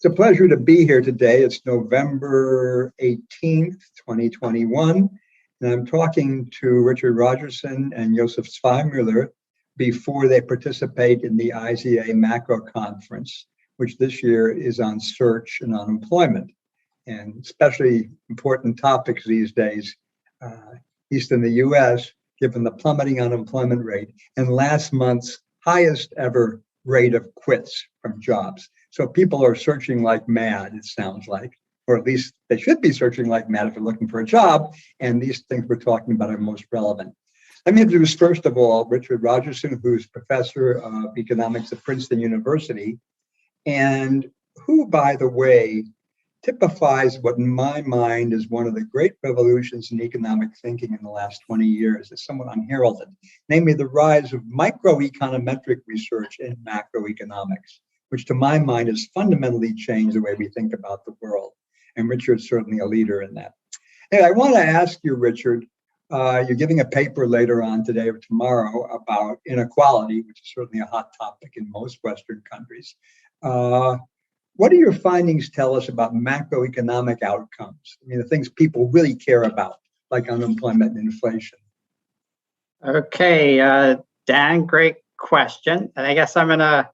It's a pleasure to be here today. It's November 18th, 2021, and I'm talking to Richard Rogerson and Josef Zweimüller before they participate in the IZA Macro Conference, which this year is on search and unemployment, and especially important topics these days, east in the US, given the plummeting unemployment rate and last month's highest ever rate of quits from jobs. So people are searching like mad, it sounds like, or at least they should be searching like mad if they're looking for a job. And these things we're talking about are most relevant. Let me introduce, first of all, Richard Rogerson, who's professor of economics at Princeton University, and who, by the way, typifies what in my mind is one of the great revolutions in economic thinking in the last 20 years. It's somewhat unheralded, namely the rise of microeconometric research in macroeconomics, which to my mind has fundamentally changed the way we think about the world. And Richard's certainly a leader in that. Anyway, I want to ask you, Richard, you're giving a paper later on today or tomorrow about inequality, which is certainly a hot topic in most Western countries. What do your findings tell us about macroeconomic outcomes? I mean, the things people really care about, like unemployment and inflation. Okay, Dan, great question. And I guess I'm going to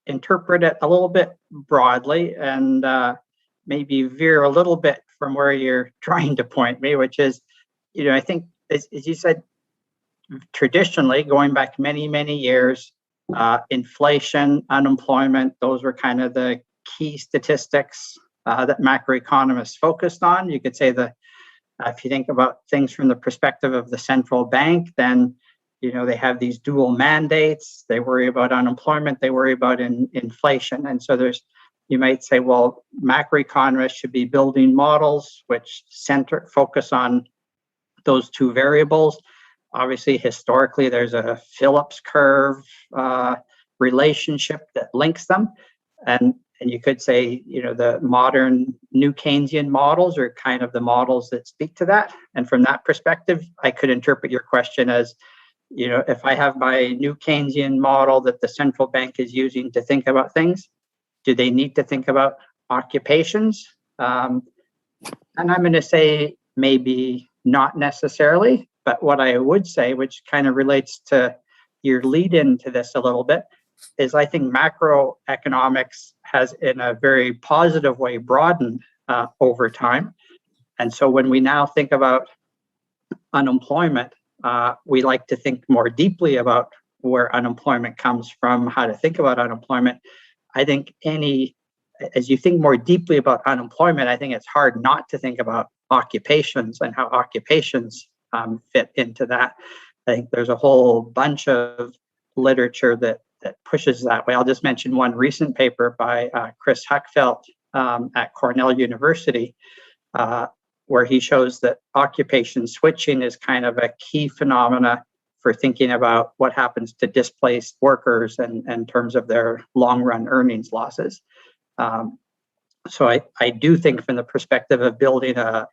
interpret it a little bit broadly and maybe veer a little bit from where you're trying to point me, which is, I think, as you said, traditionally, going back many, many years, inflation, unemployment, those were kind of the key statistics that macroeconomists focused on. You could say that if you think about things from the perspective of the central bank, then they have these dual mandates. They worry about unemployment, they worry about inflation. And so you might say, well, macroeconomists should be building models which focus on those two variables. Obviously, historically, there's a Phillips curve relationship that links them. And you could say, the modern new Keynesian models are kind of the models that speak to that. And from that perspective, I could interpret your question as, if I have my new Keynesian model that the central bank is using to think about things, do they need to think about occupations? And I'm going to say maybe not necessarily, but what I would say, which kind of relates to your lead into this a little bit, is I think macroeconomics has, in a very positive way, broadened over time. And so when we now think about unemployment, we like to think more deeply about where unemployment comes from, how to think about unemployment. I think as you think more deeply about unemployment, I think it's hard not to think about occupations and how occupations fit into that. I think there's a whole bunch of literature that pushes that way. I'll just mention one recent paper by Chris Huckfeldt at Cornell University, where he shows that occupation switching is kind of a key phenomena for thinking about what happens to displaced workers and in terms of their long-run earnings losses. So I do think from the perspective of building a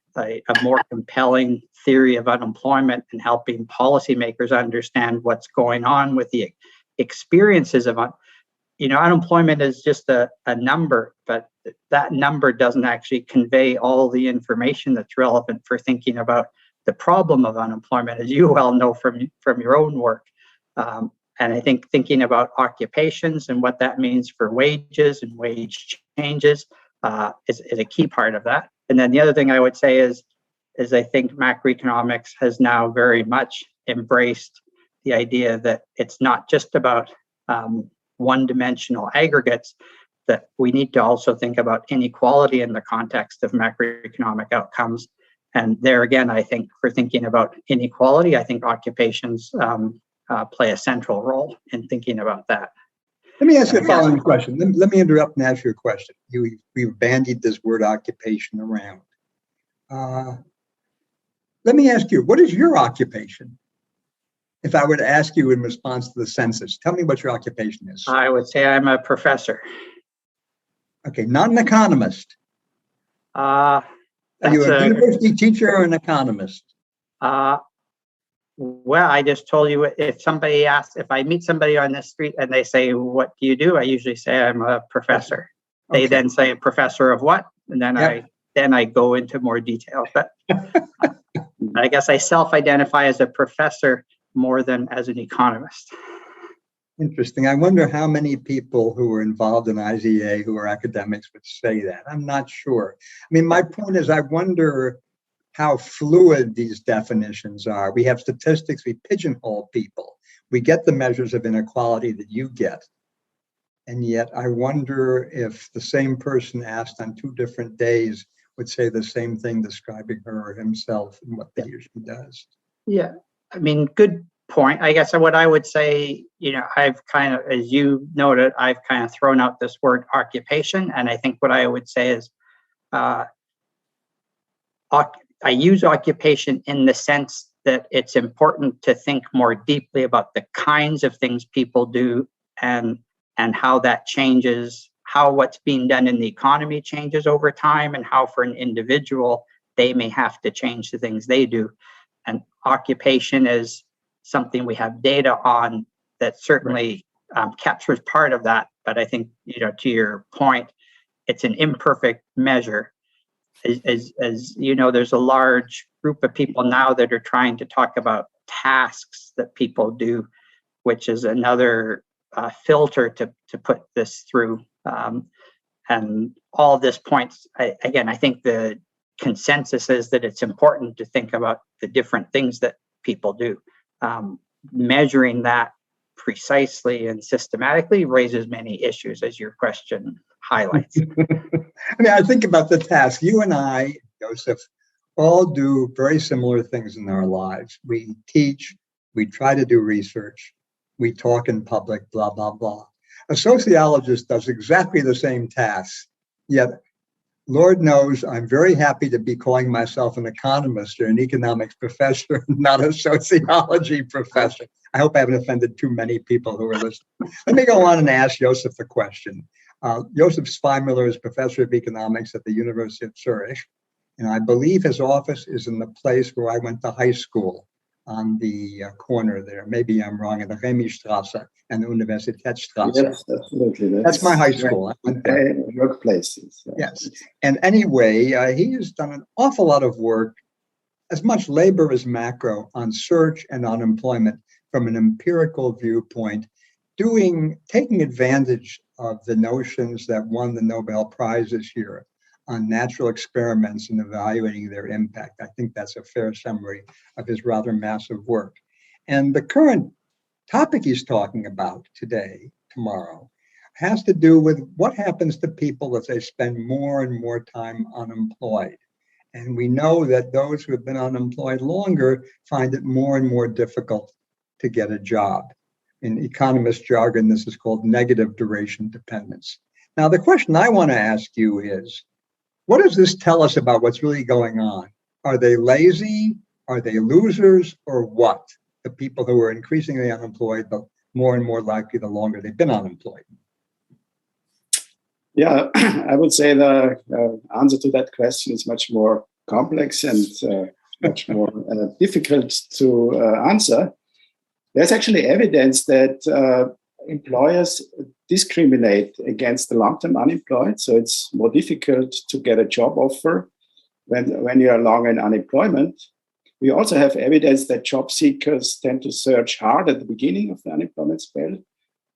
more compelling theory of unemployment and helping policymakers understand what's going on with the experiences of unemployment is just a number, but that number doesn't actually convey all the information that's relevant for thinking about the problem of unemployment, as you well know from your own work. And I think thinking about occupations and what that means for wages and wage changes is a key part of that. And then the other thing I would say is I think macroeconomics has now very much embraced the idea that it's not just about one-dimensional aggregates, that we need to also think about inequality in the context of macroeconomic outcomes. And there again, I think for thinking about inequality, I think occupations play a central role in thinking about that. Let me ask you a following question. Let me interrupt and ask you a question. We've bandied this word occupation around. Let me ask you, what is your occupation? If I were to ask you in response to the census, tell me what your occupation is. I would say I'm a professor. Okay, not an economist. Are you a university teacher or an economist? Well, I just told you, if I meet somebody on the street and they say, what do you do? I usually say I'm a professor. They then say a professor of what, and then I go into more detail. But I guess I self-identify as a professor more than as an economist. Interesting. I wonder how many people who are involved in IZA who are academics would say that. I'm not sure. I mean, my point is, I wonder how fluid these definitions are. We have statistics, we pigeonhole people. We get the measures of inequality that you get. And yet I wonder if the same person asked on 2 different days would say the same thing describing her or himself and what he or she does. Yeah, I mean, good point. I guess what I would say, I've kind of, as you noted, I've kind of thrown out this word occupation. And I think what I would say is I use occupation in the sense that it's important to think more deeply about the kinds of things people do and how that changes, how what's being done in the economy changes over time, and how for an individual, they may have to change the things they do. And occupation is something we have data on that certainly captures part of that. But I think, to your point, it's an imperfect measure. As you know, there's a large group of people now that are trying to talk about tasks that people do, which is another filter to put this through. And all this points, I think the consensus is that it's important to think about the different things that people do. Measuring that precisely and systematically raises many issues, as your question highlights. I mean, I think about the task. You and I, Josef, all do very similar things in our lives. We teach, we try to do research, we talk in public, blah, blah, blah. A sociologist does exactly the same tasks, yet Lord knows I'm very happy to be calling myself an economist or an economics professor, not a sociology professor. I hope I haven't offended too many people who are listening. Let me go on and ask Josef the question. Josef Zweimüller is professor of economics at the University of Zurich, and I believe his office is in the place where I went to high school, on the corner there. Maybe I'm wrong, in the Remistrasse and the Universitätsstrasse. Yes, absolutely. That's my high school. I went there. Workplaces. Yes. And anyway, he has done an awful lot of work, as much labor as macro, on search and unemployment from an empirical viewpoint, taking advantage of the notions that won the Nobel Prize this year on natural experiments and evaluating their impact. I think that's a fair summary of his rather massive work. And the current topic he's talking about tomorrow, has to do with what happens to people as they spend more and more time unemployed. And we know that those who have been unemployed longer find it more and more difficult to get a job. In economist jargon, this is called negative duration dependence. Now, the question I want to ask you is, what does this tell us about what's really going on? Are they lazy? Are they losers? Or what? The people who are increasingly unemployed, but more and more likely the longer they've been unemployed. Yeah, I would say the answer to that question is much more complex and much more difficult to answer. There's actually evidence that employers discriminate against the long-term unemployed. So it's more difficult to get a job offer when you are long in unemployment. We also have evidence that job seekers tend to search hard at the beginning of the unemployment spell,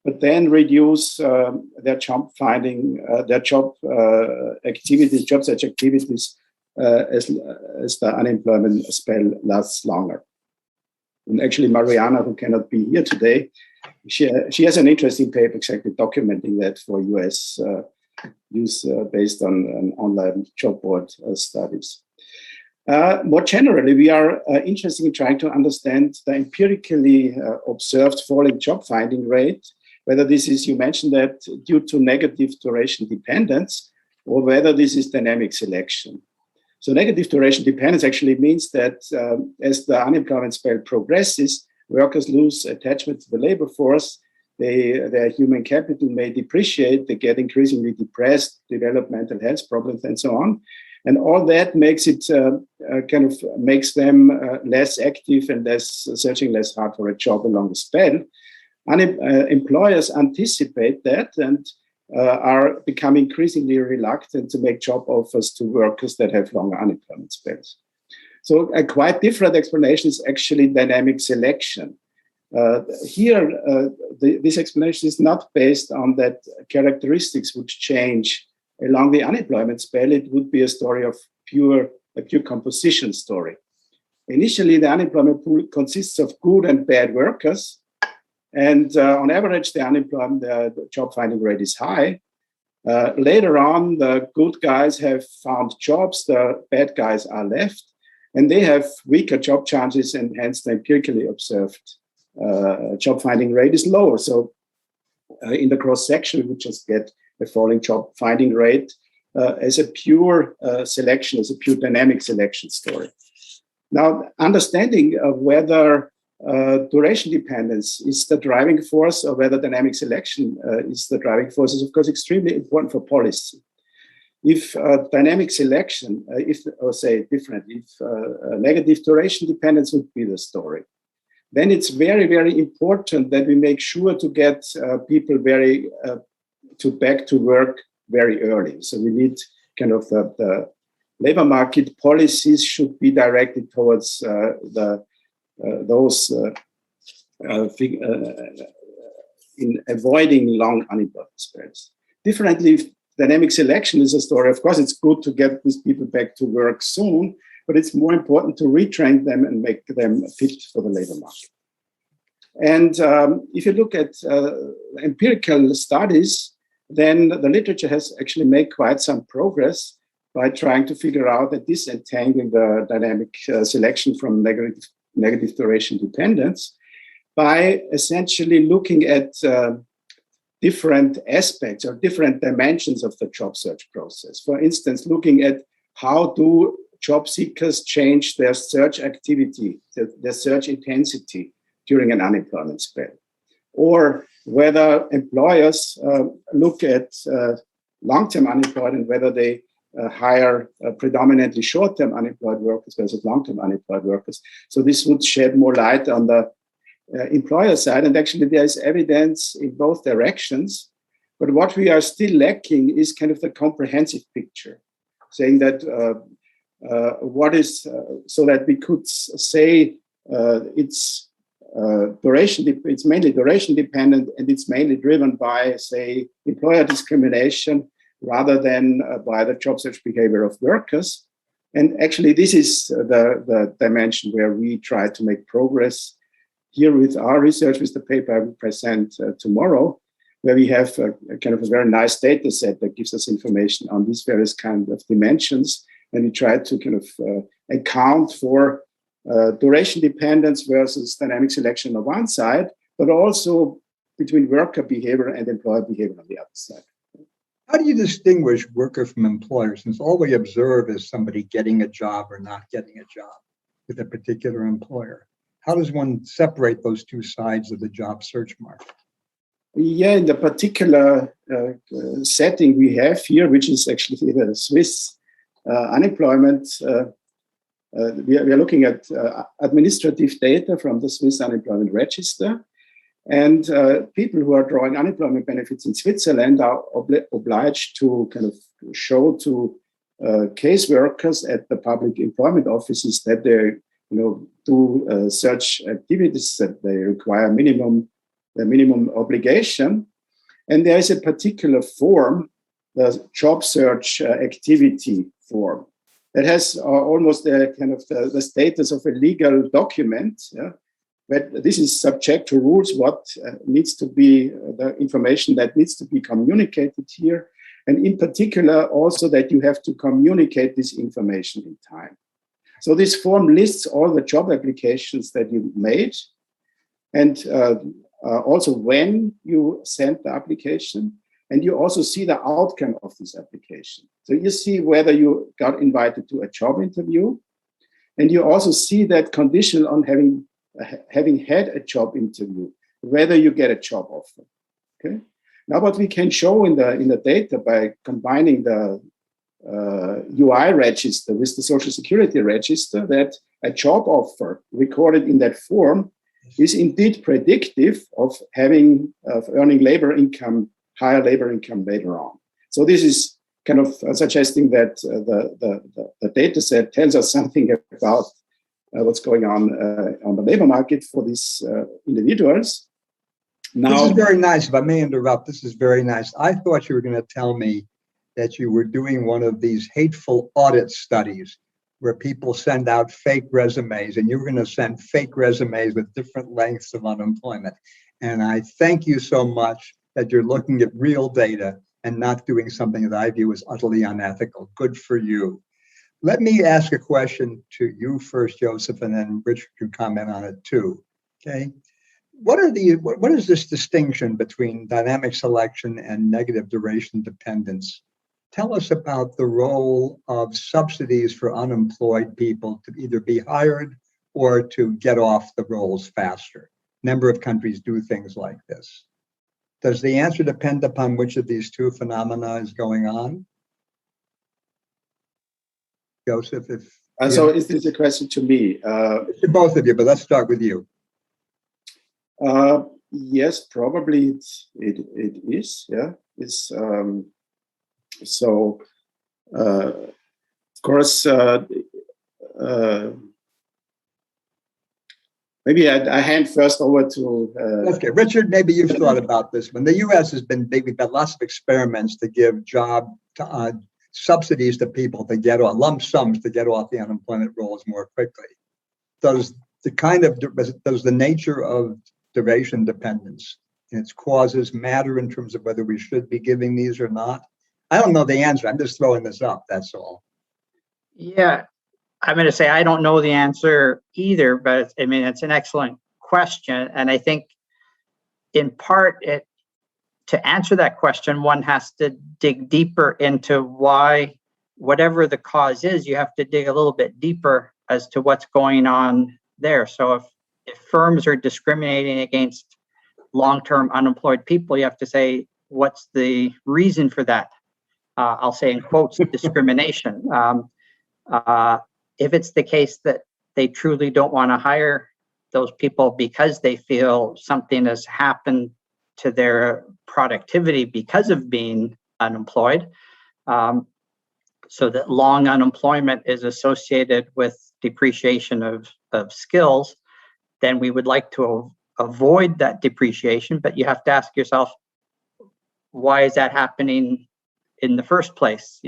but then reduce their job finding, their job activities, job search activities as the unemployment spell lasts longer. And actually, Mariana, who cannot be here today, she has an interesting paper exactly documenting that for US use based on online job board studies. More generally, we are interested in trying to understand the empirically observed falling job finding rate, whether this is, you mentioned that, due to negative duration dependence, or whether this is dynamic selection. So negative duration dependence actually means that as the unemployment spell progresses, workers lose attachment to the labor force, their human capital may depreciate, they get increasingly depressed, develop mental health problems, and so on. And all that makes it makes them less active and searching less hard for a job along the spell. Employers anticipate that, and are becoming increasingly reluctant to make job offers to workers that have longer unemployment spans. So a quite different explanation is actually dynamic selection. This explanation is not based on that characteristics would change along the unemployment spell. It would be a story of a pure composition story. Initially, the unemployment pool consists of good and bad workers. And on average, the job finding rate is high. Later on, the good guys have found jobs, the bad guys are left, and they have weaker job chances, and hence the empirically observed job finding rate is lower. So in the cross section, we just get a falling job finding rate as a pure selection, as a pure dynamic selection story. Now, understanding whether duration dependence is the driving force or whether dynamic selection is the driving force is, of course, extremely important for policy. If dynamic selection, if negative duration dependence would be the story, then it's very, very important that we make sure to get people back to work very early. So we need kind of the labor market policies should be directed towards those in avoiding long unemployment spells. Differently, dynamic selection is a story. Of course, it's good to get these people back to work soon, but it's more important to retrain them and make them fit for the labor market. And if you look at empirical studies, then the literature has actually made quite some progress by trying to figure out and disentangle the dynamic selection from negative duration dependence by essentially looking at different aspects or different dimensions of the job search process. For instance, looking at how do job seekers change their search activity, their search intensity during an unemployment spell, or whether employers look at long-term unemployed and whether they hire predominantly short-term unemployed workers versus long-term unemployed workers. So this would shed more light on the employer side. And actually there is evidence in both directions. But what we are still lacking is kind of the comprehensive picture, saying that so that we could say it's mainly duration dependent and it's mainly driven by, say, employer discrimination rather than by the job search behavior of workers. And actually, this is the dimension where we try to make progress here with our research, with the paper I will present tomorrow, where we have a kind of a very nice data set that gives us information on these various kinds of dimensions. And we try to kind of account for duration dependence versus dynamic selection on one side, but also between worker behavior and employer behavior on the other side. How do you distinguish worker from employer, since all we observe is somebody getting a job or not getting a job with a particular employer? How does one separate those two sides of the job search market? Yeah, in the particular setting we have here, which is actually the Swiss unemployment, we are looking at administrative data from the Swiss unemployment register. And people who are drawing unemployment benefits in Switzerland are obliged to kind of show to caseworkers at the public employment offices that they, do search activities that they require the minimum obligation. And there is a particular form, the job search activity form, that has almost a kind of the status of a legal document. Yeah? But this is subject to rules, what needs to be, the information that needs to be communicated here. And in particular, also that you have to communicate this information in time. So this form lists all the job applications that you made and also when you sent the application. And you also see the outcome of this application. So you see whether you got invited to a job interview. And you also see that conditional on having had a job interview, whether you get a job offer. Okay. Now, what we can show in the data by combining the UI register with the Social Security register, that a job offer recorded in that form is indeed predictive of earning labor income higher labor income later on. So this is kind of suggesting that the data set tells us something about what's going on the labor market for these individuals. Now, this is very nice. If I may interrupt, this is very nice. I thought you were going to tell me that you were doing one of these hateful audit studies where people send out fake resumes, and you're going to send fake resumes with different lengths of unemployment. And I thank you so much that you're looking at real data and not doing something that I view as utterly unethical. Good for you. Let me ask a question to you first, Joseph, and then Richard can comment on it too. Okay. What is this distinction between dynamic selection and negative duration dependence? Tell us about the role of subsidies for unemployed people to either be hired or to get off the rolls faster. A number of countries do things like this. Does the answer depend upon which of these two phenomena is going on? Joseph, so is this a question to me? To both of you, but let's start with you. Yes, probably it is. Yeah, it's so. Of course, maybe I hand first over to. Okay, Richard. Maybe you've thought about this one. The U.S. has been big. We've had lots of experiments to give subsidies to people to get off, lump sums to get off the unemployment rolls more quickly. Does the nature of duration dependence and its causes matter in terms of whether we should be giving these or not? I don't know the answer. I'm just throwing this up. That's all. Yeah, I'm going to say I don't know the answer either, but it's an excellent question. And I think in part, to answer that question, one has to dig deeper into why, whatever the cause is, you have to dig a little bit deeper as to what's going on there. So if firms are discriminating against long-term unemployed people, you have to say, what's the reason for that? I'll say in quotes, discrimination. If it's the case that they truly don't want to hire those people because they feel something has happened to their productivity because of being unemployed, so that long unemployment is associated with depreciation of skills, then we would like to avoid that depreciation. But you have to ask yourself, why is that happening in the first place?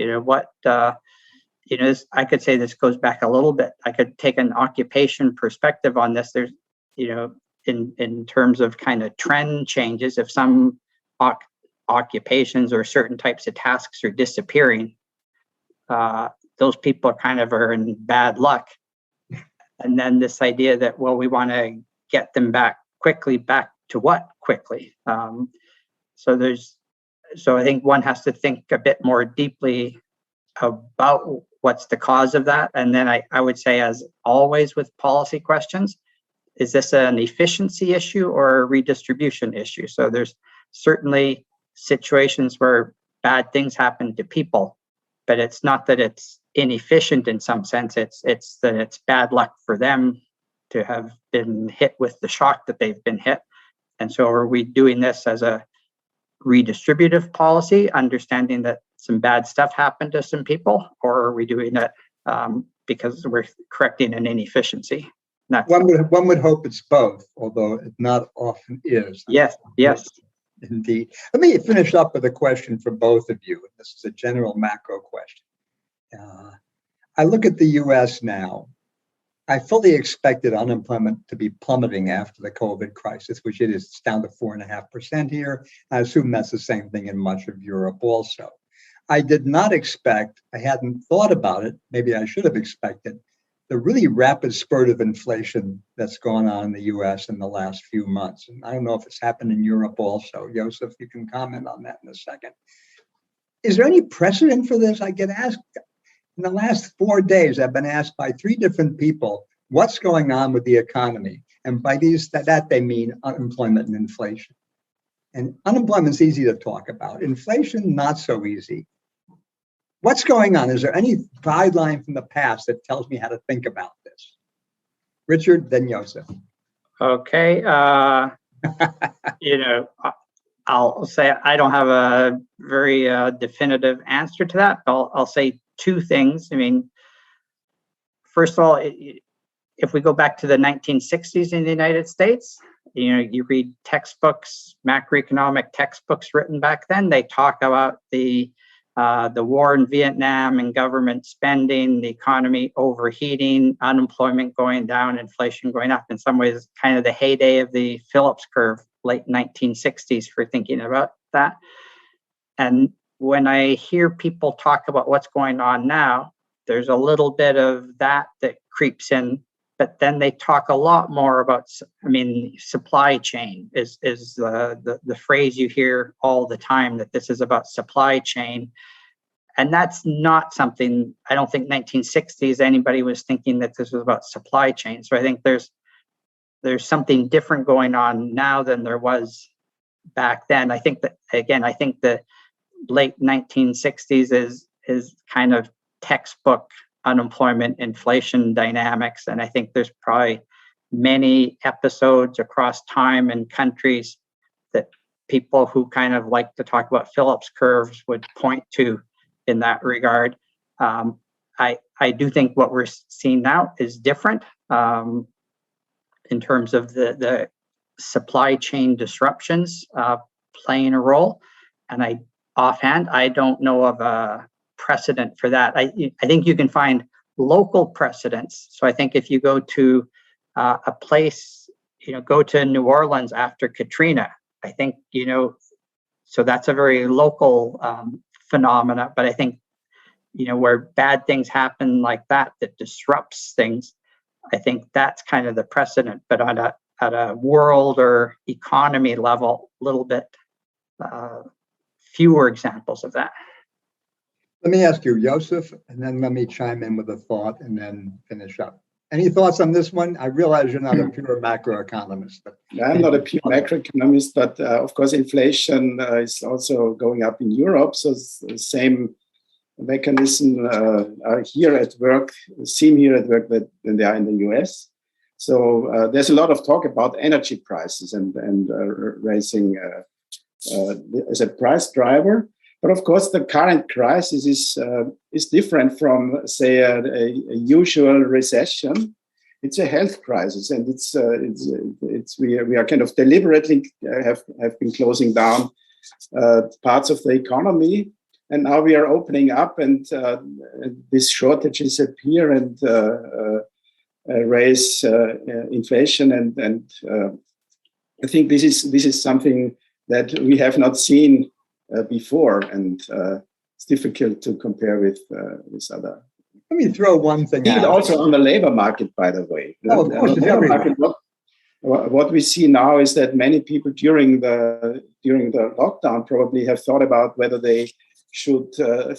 I could say this goes back a little bit. I could take an occupation perspective on this. There's, in terms of kind of trend changes, if some occupations or certain types of tasks are disappearing, those people are in bad luck. And then this idea that, well, we want to get them back to what quickly? So I think one has to think a bit more deeply about what's the cause of that. And then I would say, as always with policy questions, is this an efficiency issue or a redistribution issue? So there's certainly situations where bad things happen to people, but it's not that it's inefficient in some sense. It's that it's bad luck for them to have been hit with the shock that they've been hit. And so are we doing this as a redistributive policy, understanding that some bad stuff happened to some people, or are we doing it because we're correcting an inefficiency? One would hope it's both, although it not often is. Yes. Indeed. Let me finish up with a question for both of you. This is a general macro question. I look at the U.S. now. I fully expected unemployment to be plummeting after the COVID crisis, which it is. It's down to 4.5% here. I assume that's the same thing in much of Europe also. I did not expect, I hadn't thought about it, maybe I should have expected, the really rapid spurt of inflation that's gone on in the US in the last few months. And I don't know if it's happened in Europe also. Josef, you can comment on that in a second. Is there any precedent for this? I get asked, in the last 4 days, I've been asked by 3 different people, what's going on with the economy? And by that they mean unemployment and inflation. And unemployment is easy to talk about. Inflation, not so easy. What's going on? Is there any guideline from the past that tells me how to think about this? Richard, then Josef. Okay. I'll say I don't have a very definitive answer to that. I'll say two things. I mean, first of all, if we go back to the 1960s in the United States, you read textbooks, macroeconomic textbooks written back then. They talk about the war in Vietnam and government spending, the economy overheating, unemployment going down, inflation going up. In some ways, kind of the heyday of the Phillips curve, late 1960s, for thinking about that. And when I hear people talk about what's going on now, there's a little bit of that creeps in. But then they talk a lot more about, supply chain is the phrase you hear all the time, that this is about supply chain. And that's not something, I don't think 1960s anybody was thinking that this was about supply chain. So I think there's something different going on now than there was back then. I think that, again, I think the late 1960s is kind of textbook unemployment, inflation dynamics. And I think there's probably many episodes across time and countries that people who kind of like to talk about Phillips curves would point to in that regard. I do think what we're seeing now is different in terms of the supply chain disruptions playing a role. And offhand, I don't know of a precedent for that. I think you can find local precedents. So I think if you go to a place, go to New Orleans after Katrina, I think, so that's a very local phenomena. But I think, where bad things happen like that disrupts things, I think that's kind of the precedent. But at a world or economy level, a little bit fewer examples of that. Let me ask you, Josef, and then let me chime in with a thought and then finish up. Any thoughts on this one? I realize you're not a pure macroeconomist. But I'm not a pure macroeconomist, but of course, inflation is also going up in Europe. So the same mechanism are here at work, seem here at work than they are in the US. So there's a lot of talk about energy prices and raising as a price driver. But of course, the current crisis is different from, say, a usual recession. It's a health crisis, and we are kind of deliberately have been closing down parts of the economy, and now we are opening up, and these shortages appear and raise inflation, and I think this is something that we have not seen before, and it's difficult to compare with other. Let me throw one thing out. Also on the labor market, by the way. Oh, of course, labor market, what we see now is that many people during the lockdown probably have thought about whether they should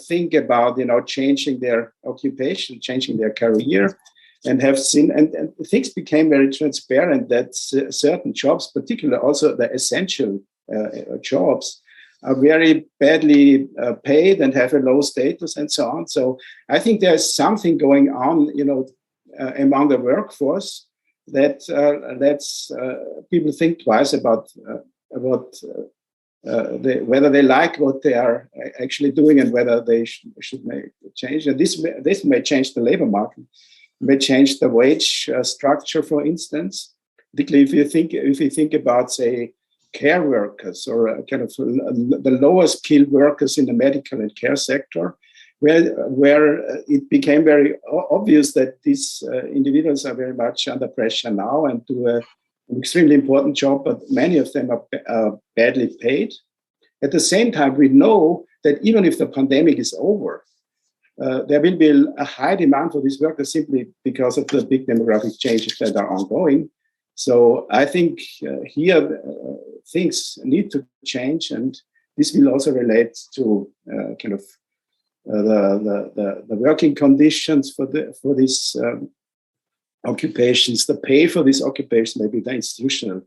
think about changing their occupation, changing their career, and have seen and things became very transparent that certain jobs, particularly also the essential jobs, are very badly paid and have a low status and so on. So I think there's something going on, among the workforce that lets people think twice about whether they like what they are actually doing and whether they should make a change. And this may change the labor market, may change the wage structure, for instance. Particularly if you think about, say, care workers or kind of the lower skilled workers in the medical and care sector, where it became very obvious that these individuals are very much under pressure now and do an extremely important job, but many of them are badly paid. At the same time, we know that even if the pandemic is over, there will be a high demand for these workers simply because of the big demographic changes that are ongoing. So I think here things need to change, and this will also relate to kind of the working conditions for these occupations, the pay for these occupations, maybe the institutional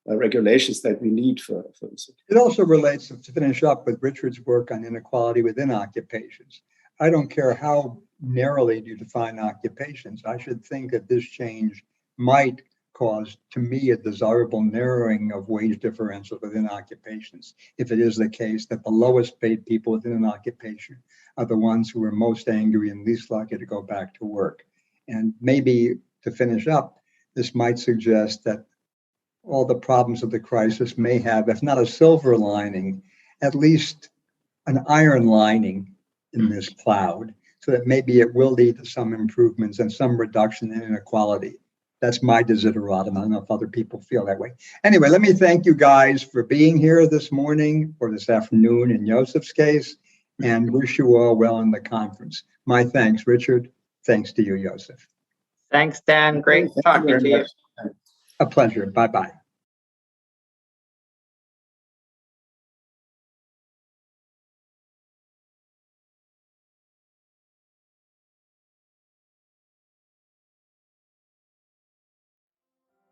regulations that we need for this. It also relates, to finish up, with Richard's work on inequality within occupations. I don't care how narrowly you define occupations. I should think that this change might cause, to me, a desirable narrowing of wage differentials within occupations. If it is the case that the lowest paid people within an occupation are the ones who are most angry and least likely to go back to work. And maybe to finish up, this might suggest that all the problems of the crisis may have, if not a silver lining, at least an iron lining in this cloud, so that maybe it will lead to some improvements and some reduction in inequality. That's my desideratum. I don't know if other people feel that way. Anyway, let me thank you guys for being here this morning or this afternoon in Josef's case, and wish you all well in the conference. My thanks, Richard. Thanks to you, Josef. Thanks, Dan. Great Thank you talking very to you. much. A pleasure. Bye-bye.